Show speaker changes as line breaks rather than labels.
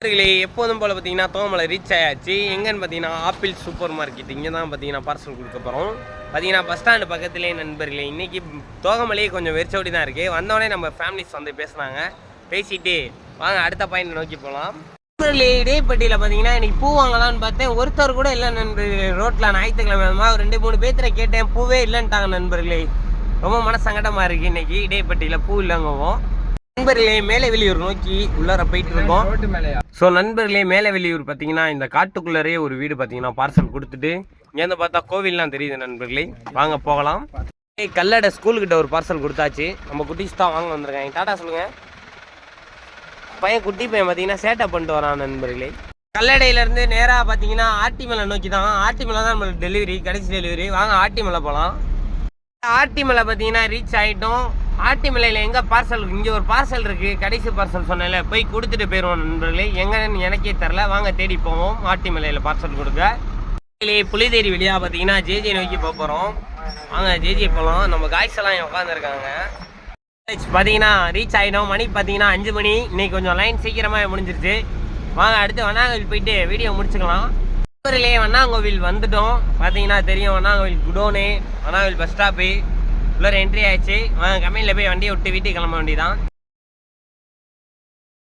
எப்போதும் போல் பார்த்தீங்கன்னா தோமலை ரீச் ஆயாச்சு. எங்கன்னு பார்த்தீங்கன்னா ஆப்பிள் சூப்பர் மார்க்கெட் இங்கே தான் பார்த்தீங்கன்னா பார்சல் கொடுக்க போகிறோம். பார்த்தீங்கன்னா பஸ் ஸ்டாண்டு பக்கத்துலேயே நண்பர்களே. இன்றைக்கி தோகமலையே கொஞ்சம் வெறிச்சோடி தான் இருக்குது. வந்தோடனே நம்ம ஃபேமிலிஸ் வந்து பேசுனாங்க. பேசிட்டு வாங்க அடுத்த பாயிண்ட் நோக்கி போகலாம். நண்பர்களே இடைப்பட்டியில் பார்த்தீங்கன்னா இன்றைக்கி பூ வாங்கலான்னு பார்த்தேன். ஒருத்தர் கூட இல்லை நண்பர்களே. ரோட்டில் ஞாயிற்றுக்கிழமை ஒரு 2-3 பேர்த்துல கேட்டேன், பூவே இல்லைன்ட்டாங்க நண்பர்களே. ரொம்ப மனசங்கடமாக இருக்குது. இன்றைக்கி இடைப்பட்டியில் பூ இல்லைங்கவும் நண்பர்களே மேலே வெளியூர் நோக்கி உள்ளார போயிட்டு இருக்கோம். ஸோ நண்பர்களே மேலே வெளியூர் பார்த்தீங்கன்னா இந்த காட்டுக்குள்ளரே ஒரு வீடு பார்த்தீங்கன்னா பார்சல் கொடுத்துட்டு இங்கேருந்து பார்த்தா கோவில்லாம் தெரியுது நண்பர்களே. வாங்க போகலாம். கல்லடை ஸ்கூலுக்கிட்ட ஒரு பார்சல் கொடுத்தாச்சு. நம்ம குட்டிஸ் தான் வாங்க வந்திருக்காங்க. டாட்டா சொல்லுங்க. பையன் குட்டி பையன் பார்த்தீங்கன்னா சேட்டை பண்ணிட்டு வரான் நண்பர்களே. கல்லடையிலேருந்து நேராக பார்த்தீங்கன்னா ஆட்டிமலை நோக்கி தான். ஆட்டிமலை தான் நம்மளுக்கு டெலிவரி, கடைசி டெலிவரி. வாங்க ஆட்டிமலை போகலாம். ஆட்டிமலை பார்த்தீங்கன்னா ரீச் ஆகிட்டோம். ஆட்டிமலையில் எங்கே பார்சல், இங்கே ஒரு பார்சல் இருக்குது. கடைசி பார்சல் சொன்னேன்ல, போய் கொடுத்துட்டு போயிடுவோம் நண்பர்களே. எங்கன்னு எனக்கே தெரில. வாங்க தேடி போவோம். ஆட்டிமலையில் பார்சல் கொடுக்க புலிதேரி வெளியாக பார்த்தீங்கன்னா ஜேஜே நோக்கி போக போகிறோம். வாங்க ஜேஜே போகலாம். நம்ம காய்ஸ் எல்லாம் உட்காந்துருக்காங்க. பார்த்தீங்கன்னா ரீச் ஆகிட்டோம். மணி பார்த்தீங்கன்னா 5 மணி. இன்னைக்கு கொஞ்சம் லைன் சீக்கிரமாக முடிஞ்சிருச்சு. வாங்க அடுத்து வண்ணாங்கோவில் போயிட்டு வீடியோ முடிச்சுக்கலாம். நண்பர்களே வண்ணாங்கோவில் வந்துட்டோம். பார்த்தீங்கன்னா தெரியும் வண்ணாங்கோவில் குடோனு, வண்ணாங்கோவில் பஸ் ஸ்டாப்பு உள்ளே என்ட்ரி ஆயிடுச்சு. கம்பெனியில் போய் வண்டியை விட்டு வீட்டுக்கு கிளம்ப வேண்டியதான்.